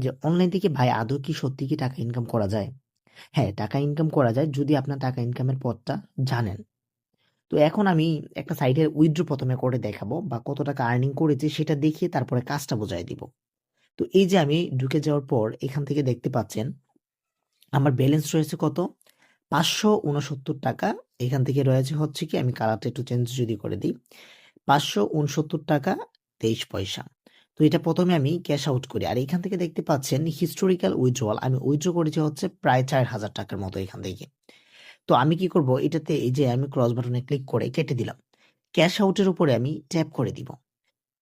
যে অনলাইন থেকে ভাই আদৌ কি সত্যি কি টাকা ইনকাম করা যায়? হ্যাঁ, টাকা ইনকাম করা যায় যদি আপনার টাকা ইনকামের পথটা জানেন। তো এখন আমি একটা সাইটের উইথড্র ১ম এ করে দেখাবো বা কত টাকা আর্নিং করেছি সেটা দেখিয়ে তারপরে কাজটা বুঝায় দিব। তো এই যে আমি ঢুকে যাওয়ার পর এখান থেকে দেখতে পাচ্ছেন আমার ব্যালেন্স রয়েছে কত? ৳৫৬৯ এখান থেকে রয়েছে হচ্ছে কি আমি কালারটা একটু চেঞ্জ যদি করে দিই, ৳৫৬৯.২৩। তো এটা ১ম এ আমি ক্যাশ আউট করি। আর এখান থেকে দেখতে পাচ্ছেন হিস্টোরিক্যাল উইথড্রয়াল আমি উইথড্র করেছি হচ্ছে প্রায় ৳৪,০০০ মতো এখান থেকে। তো আমি কি করব এটাতে এই যে আমি ক্রস বাটনে ক্লিক করে কেটে দিলাম। ক্যাশ আউট এর উপরে আমি ট্যাপ করে দিব।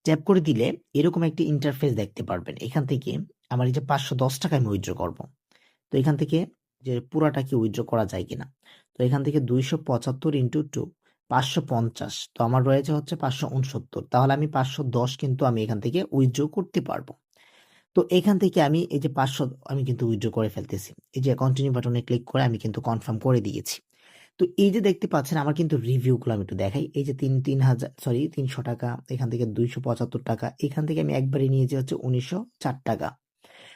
ট্যাপ করে দিলে এরকম একটি ইন্টারফেস দেখতে পারবেন। এখান থেকে আমার এই যে ৳৫১০ আমি উইথড্র করব। তো এখান থেকে যে পুরাটা কি উইথড্র করা যায় কিনা। তো এখান থেকে ২৭৫ ইনটু 2 ৫৫০। তো আমার রয়েছে হচ্ছে ৫৬৯। তাহলে আমি ৫১০ কিন্তু আমি এখান থেকে উইথড্র করতে পারবো। তো এখান থেকে আমি এই যে ৫০০ আমি কিন্তু উইথড্র করে ফেলতেছি। এই যে কন্টিনিউ বাটনে ক্লিক করে আমি কিন্তু কনফার্ম করে দিয়েছি। তো এই যে দেখতে পাচ্ছেন আমার কিন্তু রিভিউ গুলো আমি একটু দেখাই। এই যে ৩০০০ সরি ৳৩০০, এখান থেকে ৳২৭৫, এখান থেকে আমি একবারে নিয়েছি হচ্ছে ৳১৯০৪।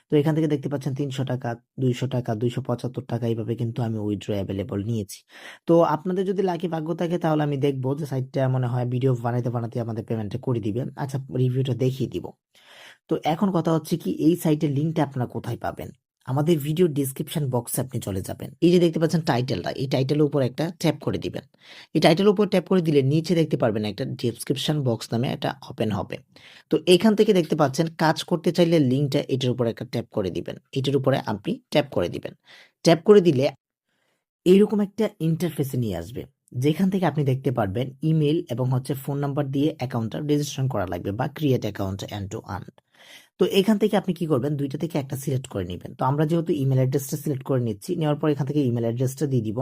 তো এখান থেকে দেখতে পাচ্ছেন ৳৩০০, ৳২০০, ৳২৭৫ এইভাবে কিন্তু আমি উইথড্র এভেইলেবল নিয়েছি। তো আপনাদের যদি লাকি ভাগ্য থাকে তাহলে আমি দেখব যে সাইটটা মনে হয় ভিডিও বানাইতে আমাদের পেমেন্টটা করে দিবে। আচ্ছা রিভিউটা দেখিয়ে দিব। তো এখন কথা হচ্ছে কি এই সাইটের লিঙ্কটা আপনারা কোথায় পাবেন? আমাদের ভিডিও ডেসক্রিপশন বক্সে আপনি চলে যাবেন। এই যে দেখতে পাচ্ছেন টাইটেলটা, এই টাইটেলের উপর একটা ট্যাপ করে দিবেন। এই টাইটেলের উপর ট্যাপ করে দিলে নিচে দেখতে পারবেন একটা ডেসক্রিপশন বক্স নামে একটা ওপেন হবে। তো এখান থেকে দেখতে পাচ্ছেন কাজ করতে চাইলে লিঙ্কটা এটার উপর একটা ট্যাপ করে দিবেন। এটার উপরে আপনি ট্যাপ করে দিবেন। ট্যাপ করে দিলে এইরকম একটা ইন্টারফেসে নিয়ে আসবে। যেখান থেকে আপনি দেখতে পারবেন ইমেইল এবং হচ্ছে ফোন নাম্বার দিয়ে অ্যাকাউন্টটা রেজিস্ট্রেশন করা লাগবে বা create account and to earn. তো এখান থেকে আপনি কি করবেন ২ টা থেকে একটা সিলেক্ট করে নিবেন। তো আমরা যেহেতু ইমেইল অ্যাড্রেসটা সিলেক্ট করে নিচ্ছি, নেওয়ার পর এখান থেকে ইমেইল অ্যাড্রেসটা দিয়ে দিব।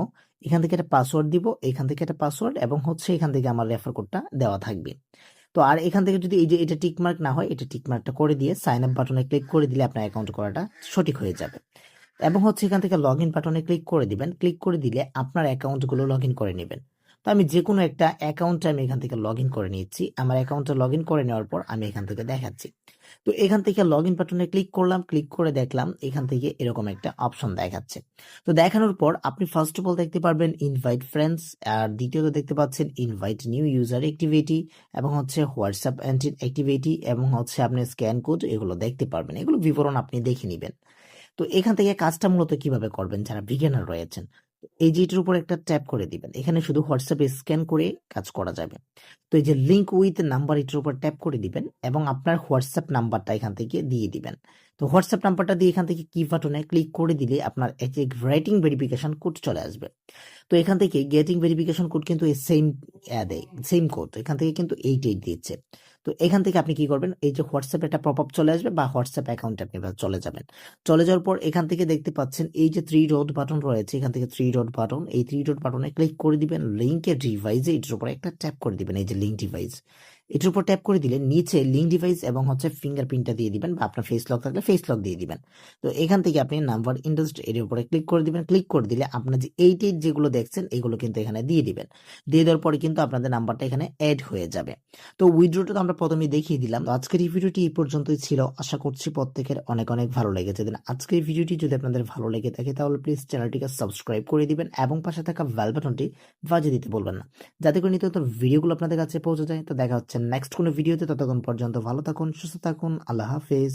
এখান থেকে একটা পাসওয়ার্ড দিব, এখান থেকে একটা পাসওয়ার্ড এবং হচ্ছে এখান থেকে আমার রেফার কোডটা দেওয়া থাকবে। তো আর এখান থেকে যদি এই যে এটা টিক মার্ক না হয়, এটা টিক মার্কটা করে দিয়ে সাইন আপ বাটনে ক্লিক করে দিলে আপনার অ্যাকাউন্ট করাটা সঠিক হয়ে যাবে। এবং হচ্ছে এখান থেকে লগইন বাটনে ক্লিক করে দিবেন। ক্লিক করে দিলে আপনার অ্যাকাউন্টগুলো লগইন করে নিবেন। তো আমি যেকোনো একটা অ্যাকাউন্টে আমি এখান থেকে লগইন করে নিচ্ছি। আমার অ্যাকাউন্টে লগইন করে নেওয়ার পর আমি এখান থেকে দেখাচ্ছি। তো এখান থেকে লগইন বাটনে ক্লিক করলাম, ক্লিক করে দেখলাম এখান থেকে এরকম একটা অপশন দেখাচ্ছে। তো দেখানোর পর আপনি ফার্স্ট অফ অল দেখতে পারবেন ইনভাইট ফ্রেন্ডস, আর দ্বিতীয়ত দেখতে পাচ্ছেন ইনভাইট নিউ ইউজার অ্যাক্টিভিটি এবং হচ্ছে হোয়াটসঅ্যাপ অ্যাক্টিভিটি এবং হচ্ছে আপনি স্ক্যান কোড এগুলো দেখতে পারবেন। এগুলো বিবরণ আপনি দেখে নিবেন। তো এখান থেকে কাজটা মূলত কিভাবে করবেন যারা বিগিনার রয়েছেন? এই যে এটার উপর একটা ট্যাপ করে দিবেন। এখানে শুধু হোয়াটসঅ্যাপে স্ক্যান করে কাজ করা যাবে। তো এই যে লিংক উইথ নাম্বার এটার উপর ট্যাপ করে দিবেন এবং আপনার হোয়াটসঅ্যাপ নাম্বারটা এখান থেকে দিয়ে দিবেন। তো হোয়াটসঅ্যাপ নাম্বারটা দিয়ে এখান থেকে কি বাটনে ক্লিক করে দিলে আপনার এই যে রাইটিং ভেরিফিকেশন কোড চলে আসবে। তো এখান থেকে গেটিং ভেরিফিকেশন কোড কিন্তু এই সেম দেয়, সেম কোড। এখান থেকে কিন্তু এইটাই দিচ্ছে। তো এখান থেকে আপনি কি করবেন? এই যে হোয়াটসঅ্যাপ একটা পপআপ চলে আসবে বা হোয়াটসঅ্যাপ অ্যাকাউন্টে আপনি চলে যাবেন। চলে যাওয়ার পর এখান থেকে দেখতে পাচ্ছেন এই যে 3 ডট বাটন রয়েছে, এখান থেকে 3 ডট বাটন, এই 3 ডট বাটনে ক্লিক করে দিবেন। লিংকের ডিভাইসে এটার উপরে একটা ট্যাপ করে দিবেন। এই যে লিংক ডিভাইস, এটার উপর ট্যাপ করে দিলে নিচে লিংক ডিভাইস এবং হচ্ছে ফিঙ্গারপ্রিন্টটা দিয়ে দিবেন বা আপনার ফেস লক থাকলে ফেস লক দিয়ে দিবেন। তো এখান থেকে আপনি নাম্বার ইন্ডাস্ট্রি এর উপরে ক্লিক করে দিবেন। ক্লিক করে দিলে আপনার যে 88 যেগুলো দেখছেন এগুলো কিন্তু এখানে দিয়ে দিবেন। দিয়ে দেওয়ার পরে কিন্তু আপনাদের নাম্বারটা এখানে এড হয়ে যাবে। তো উইথড্রটা তো আমরা প্রথমেই দেখিয়ে দিলাম। তো আজকের এই ভিডিওটি এই পর্যন্তই ছিল। আশা করছি প্রত্যেকের অনেক অনেক ভালো লেগেছে। দেন আজকের এই ভিডিওটি যদি আপনাদের ভালো লেগে থাকে তাহলে প্লিজ চ্যানেলটিকে সাবস্ক্রাইব করে দিবেন এবং পাশে থাকা বেল বাটনটি বাজিয়ে দিতে বলবেন না, যাতে করে নিত্য নতুন ভিডিওগুলো আপনাদের কাছে পৌঁছে যায়। তো দেখা হচ্ছে নেক্সট কোনো ভিডিওতে। ততক্ষণ পর্যন্ত ভালো থাকুন, সুস্থ থাকুন। আল্লাহ হাফেজ।